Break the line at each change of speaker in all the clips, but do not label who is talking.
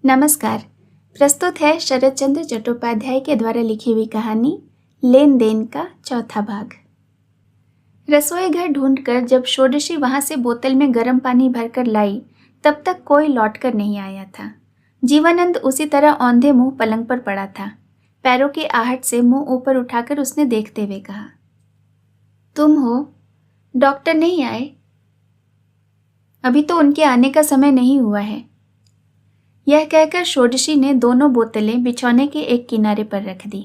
नमस्कार। प्रस्तुत है शरद चंद्र चट्टोपाध्याय के द्वारा लिखी हुई कहानी लेन देन का चौथा भाग। रसोई घर ढूंढकर जब षोडशी वहां से बोतल में गर्म पानी भरकर लाई, तब तक कोई लौटकर नहीं आया था। जीवानंद उसी तरह औंधे मुंह पलंग पर पड़ा था। पैरों की आहट से मुंह ऊपर उठाकर उसने देखते हुए कहा, तुम हो? डॉक्टर नहीं आए? अभी तो उनके आने का समय नहीं हुआ है। यह कहकर षोडशी ने दोनों बोतलें बिछौने के एक किनारे पर रख दी।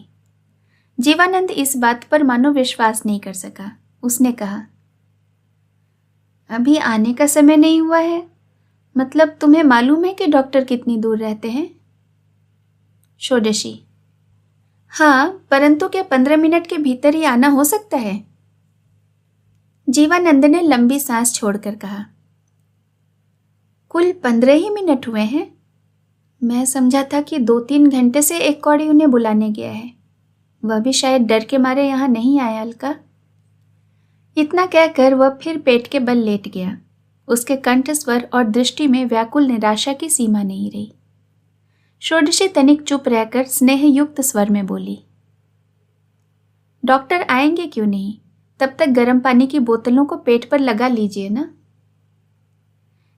जीवानंद इस बात पर मानो विश्वास नहीं कर सका। उसने कहा, अभी आने का समय नहीं हुआ है? मतलब तुम्हें मालूम है कि डॉक्टर कितनी दूर रहते हैं? षोडशी, हाँ, परंतु क्या 15 मिनट के भीतर ही आना हो सकता है? जीवानंद ने लंबी सांस छोड़कर कहा, कुल 15 ही मिनट हुए हैं। मैं समझा था कि 2-3 घंटे से एक कौड़ी उन्हें बुलाने गया है। वह भी शायद डर के मारे यहाँ नहीं आया। अलका, इतना कहकर वह फिर पेट के बल लेट गया। उसके कंठ स्वर और दृष्टि में व्याकुल निराशा की सीमा नहीं रही। षोडशी तनिक चुप रहकर स्नेहयुक्त स्वर में बोली, डॉक्टर आएंगे क्यों नहीं? तब तक गर्म पानी की बोतलों को पेट पर लगा लीजिए ना।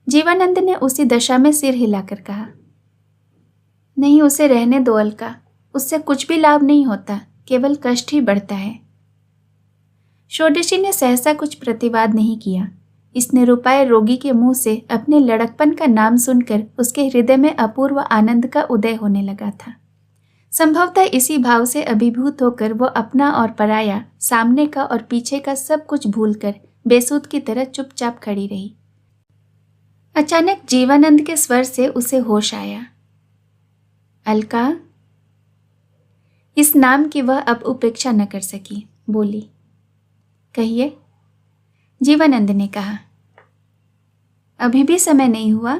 जीवानंद ने उसी दशा में सिर हिलाकर कहा, नहीं, उसे रहने दो अलका। उससे कुछ भी लाभ नहीं होता, केवल कष्ट ही बढ़ता है। षोडशी ने सहसा कुछ प्रतिवाद नहीं किया। इस निरुपाय रोगी के मुंह से अपने लड़कपन का नाम सुनकर उसके हृदय में अपूर्व आनंद का उदय होने लगा था। संभवतः इसी भाव से अभिभूत होकर वो अपना और पराया, सामने का और पीछे का सब कुछ भूलकर बेसुध की तरह चुपचाप खड़ी रही। अचानक जीवानंद के स्वर से उसे होश आया। अलका। इस नाम की वह अब उपेक्षा न कर सकी। बोली, कहिए। जीवानंद ने कहा, अभी भी समय नहीं हुआ?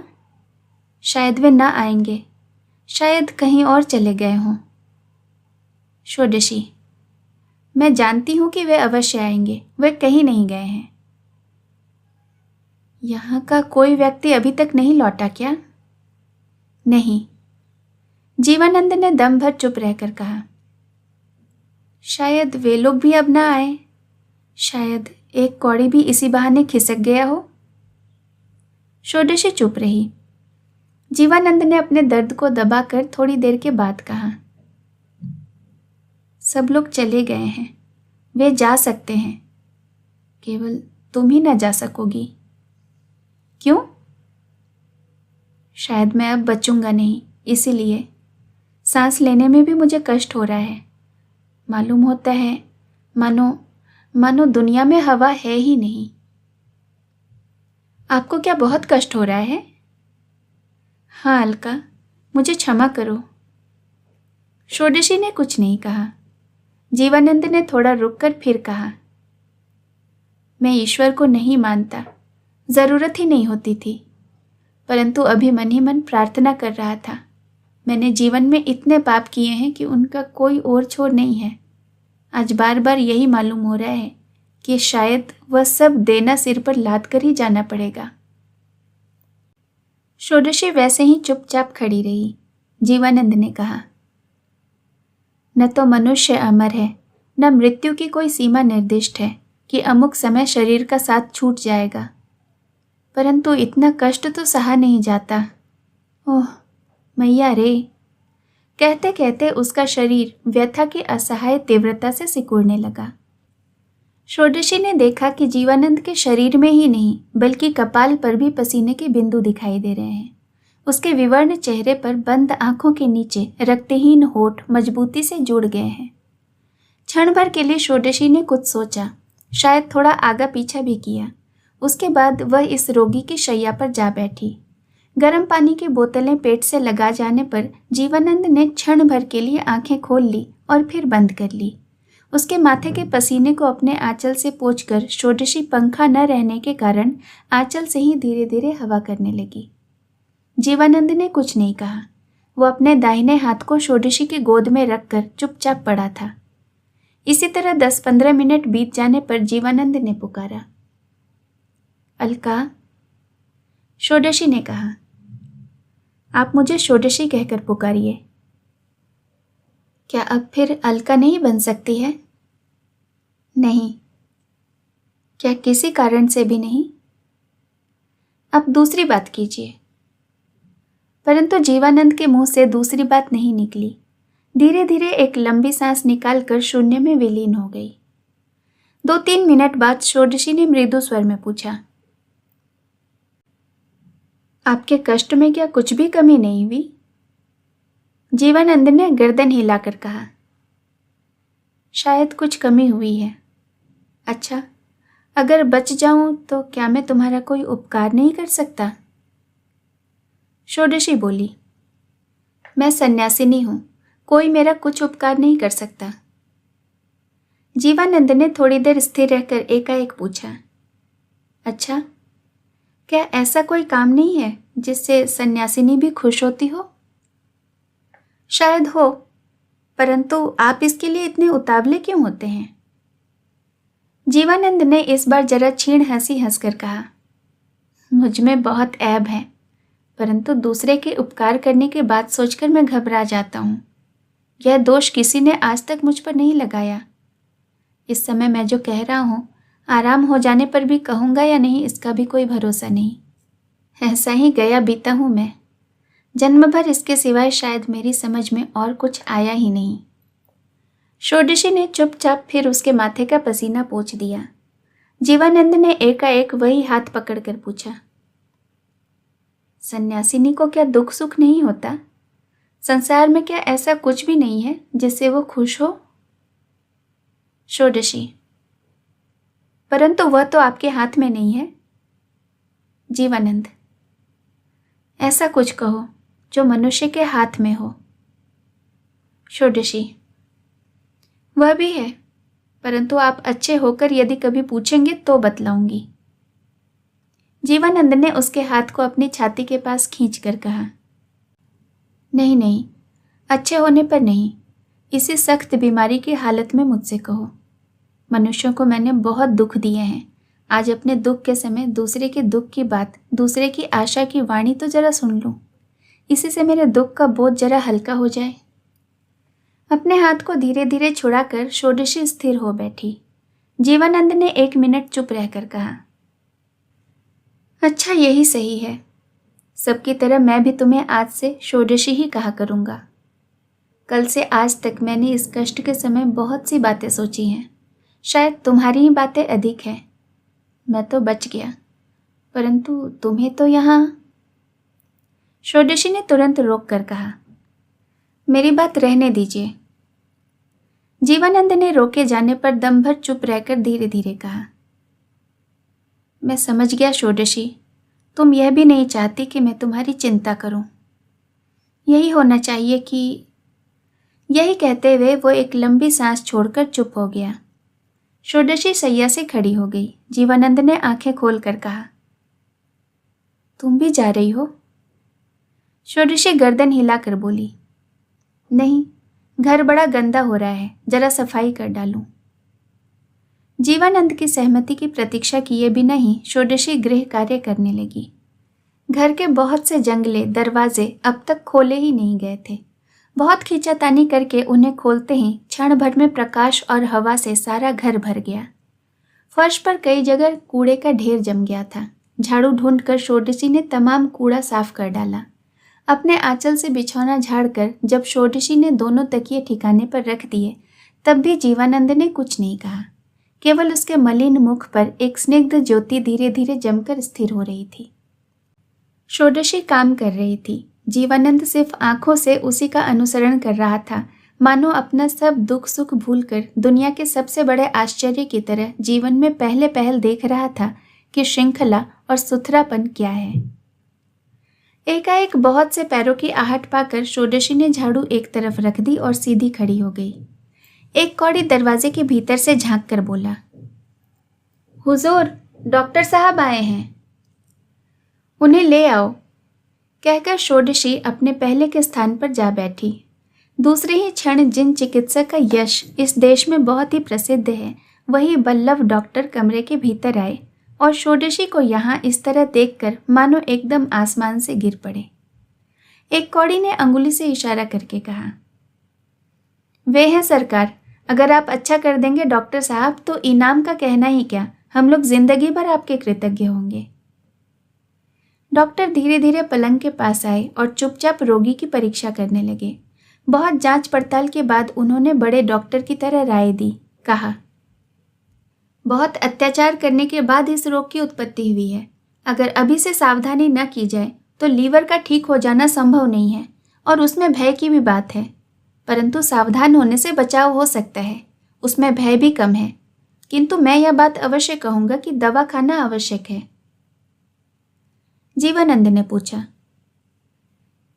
शायद वे ना आएंगे, शायद कहीं और चले गए हों। षोडशी, मैं जानती हूं कि वे अवश्य आएंगे। वे कहीं नहीं गए हैं। यहाँ का कोई व्यक्ति अभी तक नहीं लौटा क्या? नहीं। जीवानंद ने दम भर चुप रहकर कहा, शायद वे लोग भी अब ना आए। शायद एक कौड़ी भी इसी बहाने खिसक गया हो। षोडशी चुप रही। जीवानंद ने अपने दर्द को दबाकर थोड़ी देर के बाद कहा, सब लोग चले गए हैं। वे जा सकते हैं, केवल तुम ही ना जा सकोगी। क्यों? शायद मैं अब बचूंगा नहीं, इसीलिए। सांस लेने में भी मुझे कष्ट हो रहा है। मालूम होता है मानो दुनिया में हवा है ही नहीं। आपको क्या बहुत कष्ट हो रहा है? हाँ अलका, मुझे क्षमा करो। षोडशी ने कुछ नहीं कहा। जीवानंद ने थोड़ा रुककर फिर कहा, मैं ईश्वर को नहीं मानता, जरूरत ही नहीं होती थी, परंतु अभी मन ही मन प्रार्थना कर रहा था। मैंने जीवन में इतने पाप किए हैं कि उनका कोई और छोर नहीं है। आज बार बार यही मालूम हो रहा है कि शायद वह सब देना सिर पर लाद कर ही जाना पड़ेगा। षोडशी वैसे ही चुपचाप खड़ी रही। जीवानंद ने कहा, न तो मनुष्य अमर है, न मृत्यु की कोई सीमा निर्दिष्ट है कि अमुक समय शरीर का साथ छूट जाएगा, परंतु इतना कष्ट तो सहा नहीं जाता। ओह मैया रे। कहते कहते उसका शरीर व्यथा की असहाय तीव्रता से सिकुड़ने लगा। षोडशी ने देखा कि जीवानंद के शरीर में ही नहीं बल्कि कपाल पर भी पसीने के बिंदु दिखाई दे रहे हैं। उसके विवर्ण चेहरे पर बंद आंखों के नीचे रक्तहीन होठ मजबूती से जुड़ गए हैं। क्षण भर के लिए षोडशी ने कुछ सोचा, शायद थोड़ा आगा पीछा भी किया। उसके बाद वह इस रोगी की शैया पर जा बैठी। गर्म पानी की बोतलें पेट से लगा जाने पर जीवानंद ने क्षण भर के लिए आंखें खोल ली और फिर बंद कर ली। उसके माथे के पसीने को अपने आंचल से पोंछकर षोडशी पंखा न रहने के कारण आंचल से ही धीरे धीरे हवा करने लगी। जीवानंद ने कुछ नहीं कहा। वो अपने दाहिने हाथ को षोडशी की गोद में रखकर चुपचाप पड़ा था। इसी तरह 10-15 मिनट बीत जाने पर जीवानंद ने पुकारा, अलका। षोडशी ने कहा, आप मुझे षोडशी कहकर पुकारिए। क्या अब फिर अलका नहीं बन सकती है? नहीं। क्या किसी कारण से भी नहीं? अब दूसरी बात कीजिए। परंतु जीवानंद के मुंह से दूसरी बात नहीं निकली। धीरे धीरे एक लंबी सांस निकालकर शून्य में विलीन हो गई। 2-3 मिनट बाद षोडशी ने मृदु स्वर में पूछा, आपके कष्ट में क्या कुछ भी कमी नहीं हुई? जीवानंद ने गर्दन हिलाकर कहा, शायद कुछ कमी हुई है। अच्छा, अगर बच जाऊं तो क्या मैं तुम्हारा कोई उपकार नहीं कर सकता? षोडशी बोली, मैं सन्यासिनी हूं, कोई मेरा कुछ उपकार नहीं कर सकता। जीवानंद ने थोड़ी देर स्थिर रहकर एकाएक पूछा, अच्छा, क्या ऐसा कोई काम नहीं है जिससे सन्यासिनी भी खुश होती हो? शायद हो, परंतु आप इसके लिए इतने उतावले क्यों होते हैं? जीवानंद ने इस बार जरा क्षीण हंसी हंसकर कहा, मुझ में बहुत ऐब है, परंतु दूसरे के उपकार करने की बात सोचकर मैं घबरा जाता हूँ। यह दोष किसी ने आज तक मुझ पर नहीं लगाया। इस समय मैं जो कह रहा हूँ, आराम हो जाने पर भी कहूँगा या नहीं इसका भी कोई भरोसा नहीं। ऐसा ही गया बीता हूँ मैं। जन्म भर इसके सिवाय शायद मेरी समझ में और कुछ आया ही नहीं। षोडशी ने चुपचाप फिर उसके माथे का पसीना पोंछ दिया। जीवानंद ने एकाएक वही हाथ पकड़कर पूछा, सन्यासिनी को क्या दुख सुख नहीं होता? संसार में क्या ऐसा कुछ भी नहीं है जिससे वो खुश हो? षोडशी, परंतु वह तो आपके हाथ में नहीं है। जीवानंद, ऐसा कुछ कहो जो मनुष्य के हाथ में हो। षोडशी, वह भी है, परंतु आप अच्छे होकर यदि कभी पूछेंगे तो बतलाऊंगी। जीवानंद ने उसके हाथ को अपनी छाती के पास खींचकर कहा, नहीं नहीं, अच्छे होने पर नहीं, इसी सख्त बीमारी की हालत में मुझसे कहो। मनुष्यों को मैंने बहुत दुख दिए हैं। आज अपने दुख के समय दूसरे के दुख की बात, दूसरे की आशा की वाणी तो जरा सुन लूं। इसी से मेरे दुख का बोझ जरा हल्का हो जाए। अपने हाथ को धीरे धीरे छुड़ाकर षोडशी स्थिर हो बैठी। जीवानंद ने 1 मिनट चुप रहकर कहा, अच्छा, यही सही है। सबकी तरह मैं भी तुम्हें आज से षोडशी ही कहा करूंगा। कल से आज तक मैंने इस कष्ट के समय बहुत सी बातें सोची हैं। शायद तुम्हारी ही बातें अधिक हैं। मैं तो बच गया, परंतु तुम्हें तो यहाँ। षोडशी ने तुरंत रोक कर कहा, मेरी बात रहने दीजिए। जीवानंद ने रोके जाने पर दम भर चुप रहकर धीरे धीरे कहा, मैं समझ गया षोडशी, तुम यह भी नहीं चाहती कि मैं तुम्हारी चिंता करूं। यही होना चाहिए कि। यही कहते हुए वो एक लंबी सांस छोड़कर चुप हो गया। षोडशी सैया से खड़ी हो गई। जीवानंद ने आंखें खोलकर कहा, तुम भी जा रही हो? षोडशी गर्दन हिलाकर बोली, नहीं, घर बड़ा गंदा हो रहा है, जरा सफाई कर डालूं। जीवानंद की सहमति की प्रतीक्षा किए बिना ही षोडशी गृह कार्य करने लगी। घर के बहुत से जंगले दरवाजे अब तक खोले ही नहीं गए थे। बहुत खींचातानी करके उन्हें खोलते ही क्षण भर में प्रकाश और हवा से सारा घर भर गया। फर्श पर कई जगह कूड़े का ढेर जम गया था। झाड़ू ढूंढकर षोडशी ने तमाम कूड़ा साफ कर डाला। अपने आंचल से बिछौना झाड़कर जब षोडशी ने दोनों तकिए ठिकाने पर रख दिए, तब भी जीवानंद ने कुछ नहीं कहा। केवल उसके मलिन मुख पर एक स्निग्ध ज्योति धीरे धीरे जमकर स्थिर हो रही थी। षोडशी काम कर रही थी। जीवानंद सिर्फ आंखों से उसी का अनुसरण कर रहा था, मानो अपना सब दुख सुख भूलकर दुनिया के सबसे बड़े आश्चर्य की तरह जीवन में पहले पहल देख रहा था कि श्रृंखला और सुथरापन क्या है। एकाएक बहुत से पैरों की आहट पाकर षोडशी ने झाड़ू एक तरफ रख दी और सीधी खड़ी हो गई। एक कौड़ी दरवाजे के भीतर से झांक कर बोला, हुजूर, डॉक्टर साहब आए हैं, उन्हें ले आओ। कहकर षोडशी अपने पहले के स्थान पर जा बैठी। दूसरे ही क्षण जिन चिकित्सक का यश इस देश में बहुत ही प्रसिद्ध है, वही बल्लभ डॉक्टर कमरे के भीतर आए और षोडशी को यहाँ इस तरह देखकर मानो एकदम आसमान से गिर पड़े। एक कौड़ी ने अंगुली से इशारा करके कहा। वे हैं सरकार, अगर आप अच्छा कर देंगे डॉक्टर साहब तो इनाम का कहना ही क्या, हम लोग जिंदगी भर आपके कृतज्ञ होंगे। डॉक्टर धीरे धीरे पलंग के पास आए और चुपचाप रोगी की परीक्षा करने लगे। बहुत जांच पड़ताल के बाद उन्होंने बड़े डॉक्टर की तरह राय दी। कहा, बहुत अत्याचार करने के बाद इस रोग की उत्पत्ति हुई है। अगर अभी से सावधानी न की जाए तो लीवर का ठीक हो जाना संभव नहीं है और उसमें भय की भी बात है, परंतु सावधान होने से बचाव हो सकता है, उसमें भय भी कम है। किंतु मैं यह बात अवश्य कहूंगा कि दवा खाना आवश्यक है। जीवानंद ने पूछा,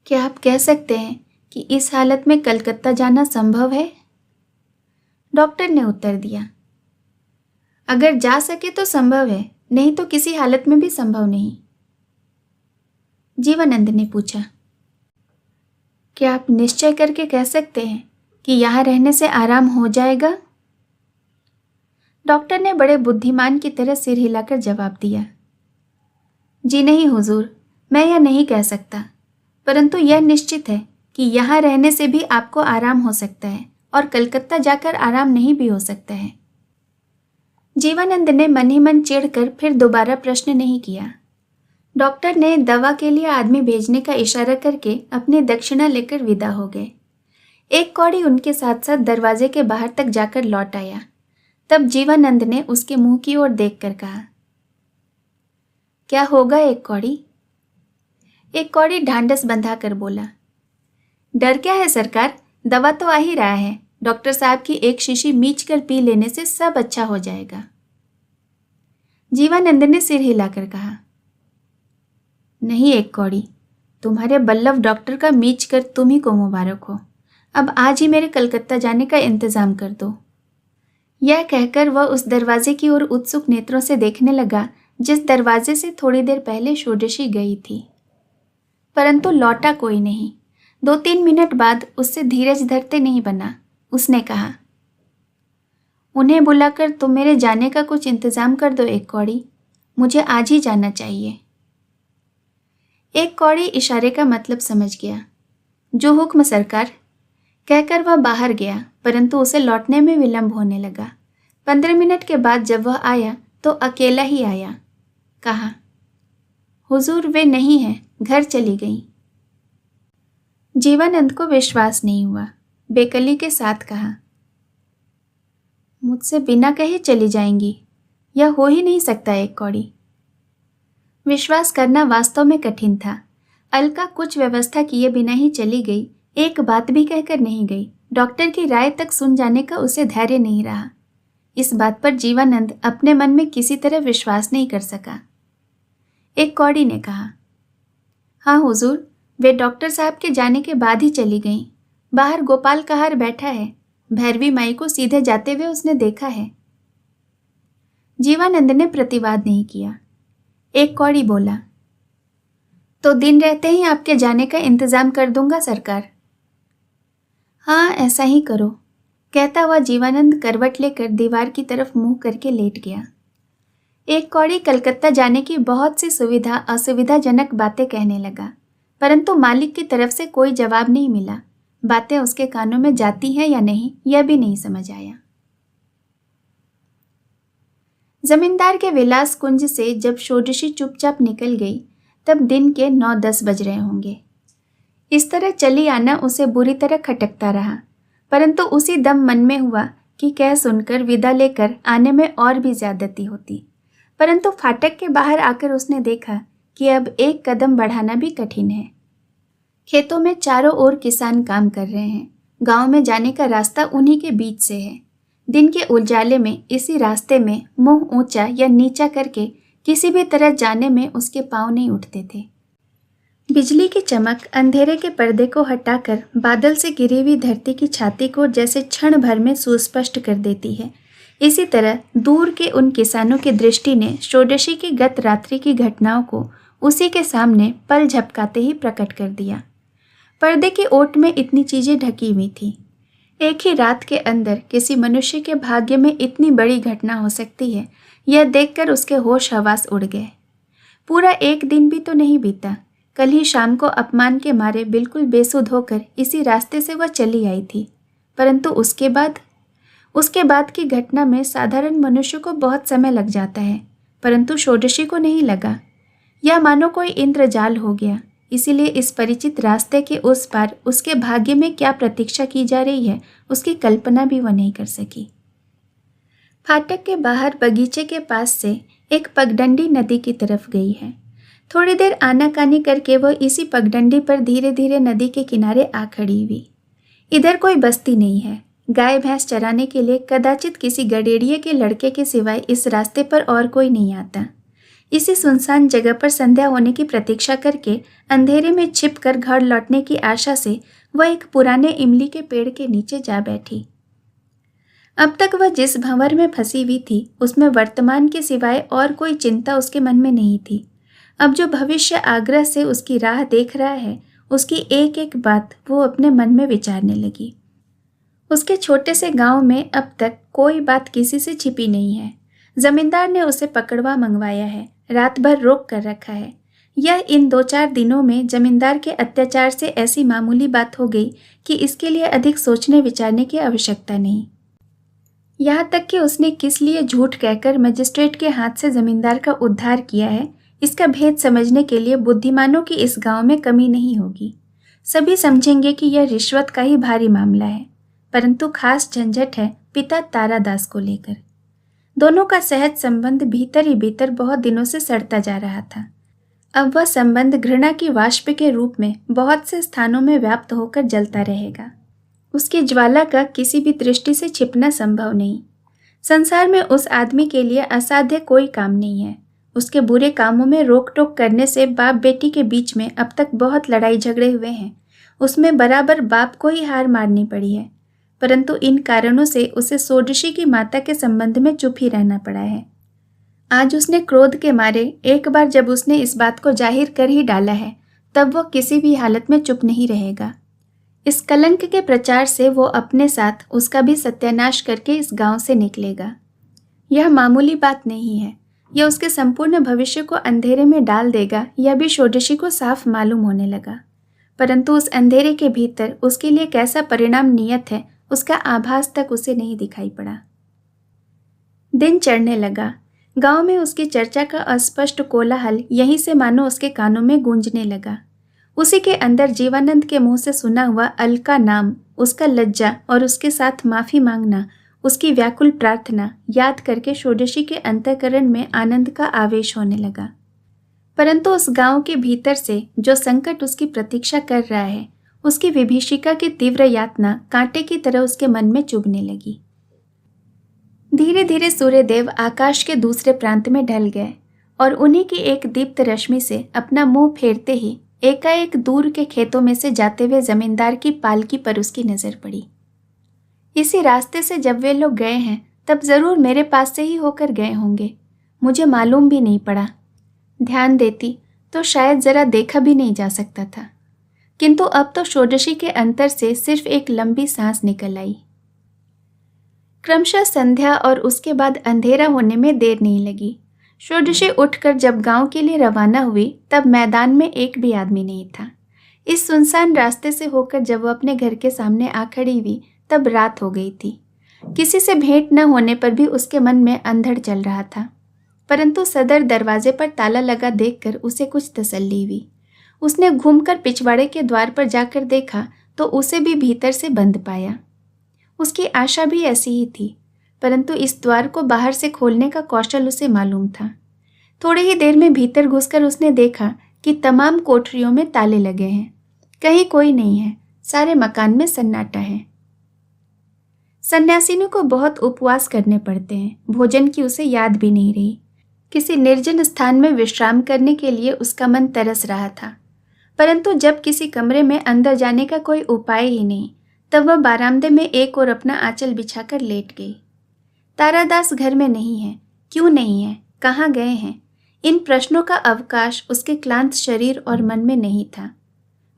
क्या आप कह सकते हैं कि इस हालत में कलकत्ता जाना संभव है? डॉक्टर ने उत्तर दिया, अगर जा सके तो संभव है, नहीं तो किसी हालत में भी संभव नहीं। जीवानंद ने पूछा, क्या आप निश्चय करके कह सकते हैं कि यहां रहने से आराम हो जाएगा? डॉक्टर ने बड़े बुद्धिमान की तरह सिर हिलाकर जवाब दिया, जी नहीं हुजूर, मैं यह नहीं कह सकता, परंतु यह निश्चित है कि यहाँ रहने से भी आपको आराम हो सकता है और कलकत्ता जाकर आराम नहीं भी हो सकता है। जीवानंद ने मन ही मन चिढ़कर फिर दोबारा प्रश्न नहीं किया। डॉक्टर ने दवा के लिए आदमी भेजने का इशारा करके अपनी दक्षिणा लेकर विदा हो गए। एक कौड़ी उनके साथ साथ दरवाजे के बाहर तक जाकर लौट आया। तब जीवानंद ने उसके मुंह की ओर देखकर कहा, क्या होगा एक कौड़ी? एक कौड़ी ढांढस बंधाकर बोला, डर क्या है सरकार, दवा तो आ ही रहा है, डॉक्टर साहब की एक शीशी मीच कर पी लेने से सब अच्छा हो जाएगा। जीवानंद ने सिर हिलाकर कहा, नहीं एक कौड़ी, तुम्हारे बल्लभ डॉक्टर का मीच कर तुम ही को मुबारक हो। अब आज ही मेरे कलकत्ता जाने का इंतजाम कर दो। यह कहकर वह उस दरवाजे की ओर उत्सुक नेत्रों से देखने लगा जिस दरवाजे से थोड़ी देर पहले षोडशी गई थी, परंतु लौटा कोई नहीं। 2-3 मिनट बाद उससे धीरज धरते नहीं बना। उसने कहा, उन्हें बुलाकर तुम मेरे जाने का कुछ इंतजाम कर दो एक कौड़ी, मुझे आज ही जाना चाहिए। एक कौड़ी इशारे का मतलब समझ गया। जो हुक्म सरकार, कहकर वह बाहर गया, परंतु उसे लौटने में विलंब होने लगा। 15 मिनट के बाद जब वह आया तो अकेला ही आया। कहा, हुजूर वे नहीं हैं, घर चली गई। जीवानंद को विश्वास नहीं हुआ। बेकली के साथ कहा, मुझसे बिना कहे चली जाएंगी, यह हो ही नहीं सकता एक कौड़ी। विश्वास करना वास्तव में कठिन था। अलका कुछ व्यवस्था किए बिना ही चली गई, एक बात भी कहकर नहीं गई। डॉक्टर की राय तक सुन जाने का उसे धैर्य नहीं रहा। इस बात पर जीवानंद अपने मन में किसी तरह विश्वास नहीं कर सका। एक कौड़ी ने कहा, हाँ हुजूर, वे डॉक्टर साहब के जाने के बाद ही चली गईं। बाहर गोपाल कहार बैठा है, भैरवी माई को सीधे जाते हुए उसने देखा है। जीवानंद ने प्रतिवाद नहीं किया। एक कौड़ी बोला, तो दिन रहते ही आपके जाने का इंतजाम कर दूंगा सरकार। हाँ ऐसा ही करो, कहता हुआ जीवानंद करवट लेकर दीवार की तरफ मुंह करके लेट गया। एक कौड़ी कलकत्ता जाने की बहुत सी सुविधा असुविधाजनक बातें कहने लगा, परंतु मालिक की तरफ से कोई जवाब नहीं मिला। बातें उसके कानों में जाती हैं या नहीं यह भी नहीं समझ आया। जमींदार के विलास कुंज से जब षोडशी चुपचाप निकल गई तब दिन के 9-10 बज रहे होंगे। इस तरह चली आना उसे बुरी तरह खटकता रहा, परंतु उसी दम मन में हुआ कि कह सुनकर विदा लेकर आने में और भी ज्यादती होती। परंतु फाटक के बाहर आकर उसने देखा कि अब एक कदम बढ़ाना भी कठिन है। खेतों में चारों ओर किसान काम कर रहे हैं। गांव में जाने का रास्ता उन्हीं के बीच से है। दिन के उजाले में इसी रास्ते में मुंह ऊंचा या नीचा करके किसी भी तरह जाने में उसके पांव नहीं उठते थे। बिजली की चमक अंधेरे के पर्दे को हटाकर बादल से गिरी हुई धरती की छाती को जैसे क्षण भर में सुस्पष्ट कर देती है, इसी तरह दूर के उन किसानों की दृष्टि ने षोडशी की गत रात्रि की घटनाओं को उसी के सामने पल झपकाते ही प्रकट कर दिया। पर्दे की ओट में इतनी चीजें ढकी हुई थी। एक ही रात के अंदर किसी मनुष्य के भाग्य में इतनी बड़ी घटना हो सकती है, यह देखकर उसके होश हवास उड़ गए। पूरा एक दिन भी तो नहीं बीता, कल ही शाम को अपमान के मारे बिल्कुल बेसुध होकर इसी रास्ते से वह चली आई थी, परंतु उसके बाद की घटना में साधारण मनुष्य को बहुत समय लग जाता है, परंतु षोडशी को नहीं लगा। यह मानो कोई इंद्रजाल हो गया। इसीलिए इस परिचित रास्ते के उस पार उसके भाग्य में क्या प्रतीक्षा की जा रही है, उसकी कल्पना भी वह नहीं कर सकी। फाटक के बाहर बगीचे के पास से एक पगडंडी नदी की तरफ गई है। थोड़ी देर आनाकानी करके वह इसी पगडंडी पर धीरे धीरे नदी के किनारे आ खड़ी हुई। इधर कोई बस्ती नहीं है। गाय भैंस चराने के लिए कदाचित किसी गडेड़िए के लड़के के सिवाय इस रास्ते पर और कोई नहीं आता। इसी सुनसान जगह पर संध्या होने की प्रतीक्षा करके अंधेरे में छिपकर घर लौटने की आशा से वह एक पुराने इमली के पेड़ के नीचे जा बैठी। अब तक वह जिस भंवर में फंसी हुई थी उसमें वर्तमान के सिवाय और कोई चिंता उसके मन में नहीं थी। अब जो भविष्य आग्रह से उसकी राह देख रहा है, उसकी एक एक बात वो अपने मन में विचारने लगी। उसके छोटे से गांव में अब तक कोई बात किसी से छिपी नहीं है। जमींदार ने उसे पकड़वा मंगवाया है, रात भर रोक कर रखा है। यह इन 2-4 दिनों में जमींदार के अत्याचार से ऐसी मामूली बात हो गई कि इसके लिए अधिक सोचने विचारने की आवश्यकता नहीं। यहाँ तक कि उसने किस लिए झूठ कहकर मजिस्ट्रेट के हाथ से जमींदार का उद्धार किया है, इसका भेद समझने के लिए बुद्धिमानों की इस गांव में कमी नहीं होगी। सभी समझेंगे कि यह रिश्वत का ही भारी मामला है, परंतु खास झंझट है पिता तारादास को लेकर। दोनों का सहज संबंध भीतर ही भीतर बहुत दिनों से सड़ता जा रहा था। अब वह संबंध घृणा की वाष्प के रूप में बहुत से स्थानों में व्याप्त होकर जलता रहेगा। उसकी ज्वाला का किसी भी दृष्टि से छिपना संभव नहीं। संसार में उस आदमी के लिए असाध्य कोई काम नहीं है। उसके बुरे कामों में रोक टोक करने से बाप बेटी के बीच में अब तक बहुत लड़ाई झगड़े हुए हैं। उसमें बराबर बाप को ही हार मारनी पड़ी है, परंतु इन कारणों से उसे षोडशी की माता के संबंध में चुप ही रहना पड़ा है। आज उसने क्रोध के मारे एक बार जब उसने इस बात को जाहिर कर ही डाला है, तब वह किसी भी हालत में चुप नहीं रहेगा। इस कलंक के प्रचार से वो अपने साथ उसका भी सत्यानाश करके इस गांव से निकलेगा। यह मामूली बात नहीं है। यह उसके संपूर्ण भविष्य को अंधेरे में डाल देगा। यह भी षोडशी को साफ मालूम होने लगा, परंतु उस अंधेरे के भीतर उसके लिए कैसा परिणाम नियत है, उसका आभास तक उसे नहीं दिखाई पड़ा। दिन चढ़ने लगा। गांव में उसकी चर्चा का अस्पष्ट कोलाहल यहीं से मानो उसके कानों में गूंजने लगा। उसी के अंदर जीवानंद के मुंह से सुना हुआ अलका नाम, उसका लज्जा और उसके साथ माफी मांगना, उसकी व्याकुल प्रार्थना याद करके षोडशी के अंतःकरण में आनंद का आवेश होने लगा। परंतु उस गांव के भीतर से जो संकट उसकी प्रतीक्षा कर रहा है, उसकी विभीषिका की तीव्र यातना कांटे की तरह उसके मन में चुभने लगी। धीरे धीरे सूर्यदेव आकाश के दूसरे प्रांत में ढल गए और उन्हीं की एक दीप्त रश्मि से अपना मुंह फेरते ही एकाएक दूर के खेतों में से जाते हुए जमींदार की पालकी पर उसकी नजर पड़ी। इसी रास्ते से जब वे लोग गए हैं तब जरूर मेरे पास से ही होकर गए होंगे। मुझे मालूम भी नहीं पड़ा। ध्यान देती तो शायद जरा देखा भी नहीं जा सकता था, किंतु अब तो षोडशी के अंतर से सिर्फ एक लंबी सांस निकल आई। क्रमशः संध्या और उसके बाद अंधेरा होने में देर नहीं लगी। षोडशी उठकर जब गांव के लिए रवाना हुई तब मैदान में एक भी आदमी नहीं था। इस सुनसान रास्ते से होकर जब वह अपने घर के सामने आ खड़ी हुई तब रात हो गई थी। किसी से भेंट न होने पर भी उसके मन में अंधड़ चल रहा था, परंतु सदर दरवाजे पर ताला लगा देखकर उसे कुछ तसल्ली हुई। उसने घूमकर पिछवाड़े के द्वार पर जाकर देखा तो उसे भी भीतर से बंद पाया। उसकी आशा भी ऐसी ही थी, परंतु इस द्वार को बाहर से खोलने का कौशल उसे मालूम था। थोड़ी ही देर में भीतर घुसकर उसने देखा कि तमाम कोठरियों में ताले लगे हैं, कहीं कोई नहीं है, सारे मकान में सन्नाटा है। सन्यासिनी को बहुत उपवास करने पड़ते हैं, भोजन की उसे याद भी नहीं रही। किसी निर्जन स्थान में विश्राम करने के लिए उसका मन तरस रहा था, परंतु जब किसी कमरे में अंदर जाने का कोई उपाय ही नहीं, तब वह बारामदे में एक और अपना आंचल बिछाकर लेट गई। तारादास घर में नहीं है, क्यों नहीं है, कहाँ गए हैं, इन प्रश्नों का अवकाश उसके क्लांत शरीर और मन में नहीं था।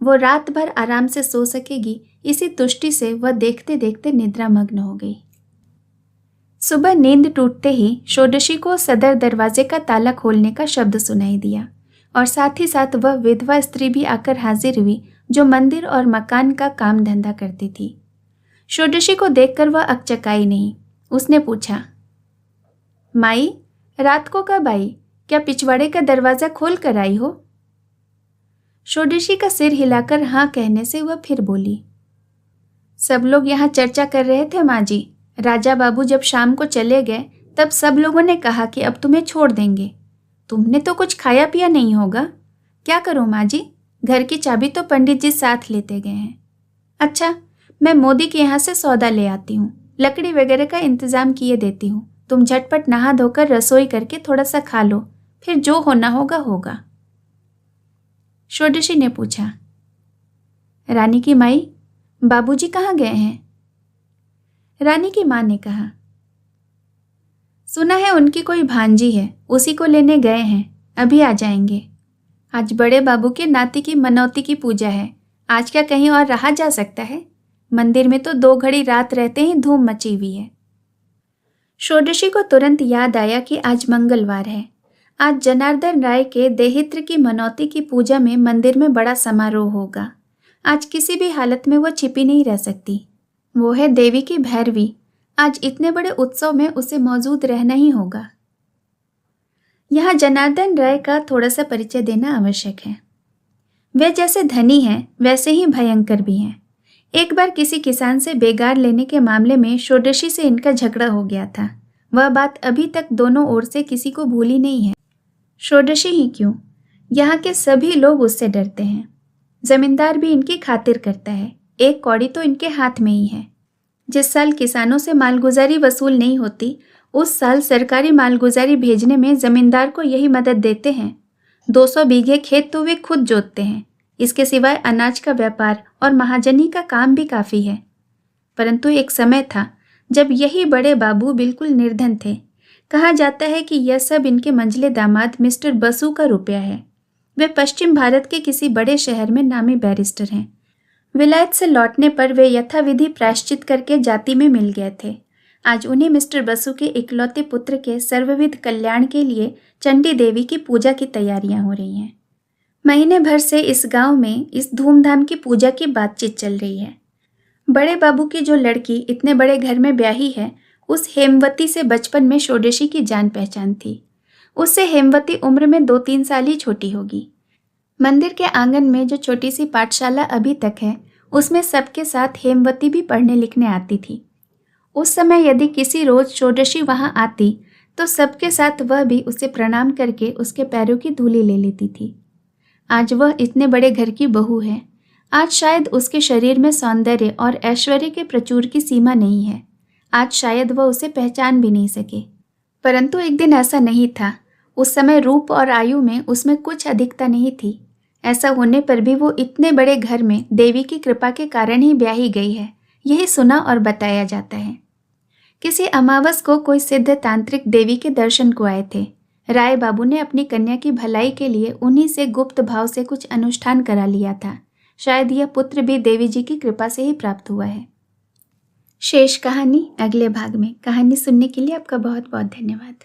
वो रात भर आराम से सो सकेगी, इसी तुष्टि से वह देखते देखते निद्रामग्न हो गई। सुबह नींद टूटते ही षोडशी को सदर दरवाजे का ताला खोलने का शब्द सुनाई दिया और साथ ही साथ वह विधवा स्त्री भी आकर हाजिर हुई जो मंदिर और मकान का काम धंधा करती थी। षोडशी को देखकर वह अकचकाई नहीं। उसने पूछा, माई, रात को कब आई? क्या पिछवाड़े का दरवाजा खोल कर आई हो? षोडशी का सिर हिलाकर हाँ कहने से वह फिर बोली, सब लोग यहाँ चर्चा कर रहे थे माँ जी। राजा बाबू जब शाम को चले गए तब सब लोगों ने कहा कि अब तुम्हें छोड़ देंगे। तुमने तो कुछ खाया पिया नहीं होगा। क्या करूँ माँ जी, घर की चाबी तो पंडित जी साथ लेते गए हैं। अच्छा, मैं मोदी के यहाँ से सौदा ले आती हूँ, लकड़ी वगैरह का इंतजाम किए देती हूँ। तुम झटपट नहा धोकर रसोई करके थोड़ा सा खा लो, फिर जो होना होगा होगा। षोडशी ने पूछा, रानी की माई, बाबूजी कहाँ गए हैं? रानी की माँ ने कहा, सुना है उनकी कोई भांजी है, उसी को लेने गए हैं, अभी आ जाएंगे। आज बड़े बाबू के नाती की मनौती की पूजा है, आज क्या कहीं और रहा जा सकता है? मंदिर में तो 2 घड़ी रात रहते ही धूम मची हुई है। षोडशी को तुरंत याद आया कि आज मंगलवार है। आज जनार्दन राय के देहित्र की मनौती की पूजा में मंदिर में बड़ा समारोह होगा। आज किसी भी हालत में वह छिपी नहीं रह सकती। वो है देवी की भैरवी। आज इतने बड़े उत्सव में उसे मौजूद रहना ही होगा। यहाँ जनार्दन राय का थोड़ा सा परिचय देना आवश्यक है। वे जैसे धनी हैं वैसे ही भयंकर भी हैं। एक बार किसी किसान से बेगार लेने के मामले में षोडशी से इनका झगड़ा हो गया था। वह बात अभी तक दोनों ओर से किसी को भूली नहीं है। षोडशी ही क्यों, यहाँ के सभी लोग उससे डरते हैं। जमींदार भी इनकी खातिर करता है। एक कौड़ी तो इनके हाथ में ही है। जिस साल किसानों से मालगुजारी वसूल नहीं होती, उस साल सरकारी मालगुजारी भेजने में जमींदार को यही मदद देते हैं। 200 बीघे खेत तो वे खुद जोतते हैं। इसके सिवाय अनाज का व्यापार और महाजनी का काम भी काफ़ी है। परंतु एक समय था जब यही बड़े बाबू बिल्कुल निर्धन थे। कहा जाता है कि यह सब इनके मंझले दामाद मिस्टर बसु का रुपया है। वे पश्चिम भारत के किसी बड़े शहर में नामी बैरिस्टर हैं। विलायत से लौटने पर वे यथाविधि प्रायश्चित करके जाति में मिल गए थे। आज उन्हें मिस्टर बसु के इकलौते पुत्र के सर्वविध कल्याण के लिए चंडी देवी की पूजा की तैयारियां हो रही हैं। महीने भर से इस गांव में इस धूमधाम की पूजा की बातचीत चल रही है। बड़े बाबू की जो लड़की इतने बड़े घर में ब्याही है, उस हेमवती से बचपन में षोडशी की जान पहचान थी। उससे हेमवती उम्र में 2-3 साल ही छोटी होगी। मंदिर के आंगन में जो छोटी सी पाठशाला अभी तक है, उसमें सबके साथ हेमवती भी पढ़ने लिखने आती थी। उस समय यदि किसी रोज षोडशी वहां आती तो सबके साथ वह भी उसे प्रणाम करके उसके पैरों की धूली ले लेती थी। आज वह इतने बड़े घर की बहू है। आज शायद उसके शरीर में सौंदर्य और ऐश्वर्य के प्रचुर की सीमा नहीं है। आज शायद वह उसे पहचान भी नहीं सके। परंतु एक दिन ऐसा नहीं था। उस समय रूप और आयु में उसमें कुछ अधिकता नहीं थी। ऐसा होने पर भी वो इतने बड़े घर में देवी की कृपा के कारण ही ब्याही गई है, यही सुना और बताया जाता है। किसी अमावस को कोई सिद्ध तांत्रिक देवी के दर्शन को आए थे। राय बाबू ने अपनी कन्या की भलाई के लिए उन्हीं से गुप्त भाव से कुछ अनुष्ठान करा लिया था। शायद यह पुत्र भी देवी जी की कृपा से ही प्राप्त हुआ है। शेष कहानी अगले भाग में। कहानी सुनने के लिए आपका बहुत बहुत धन्यवाद।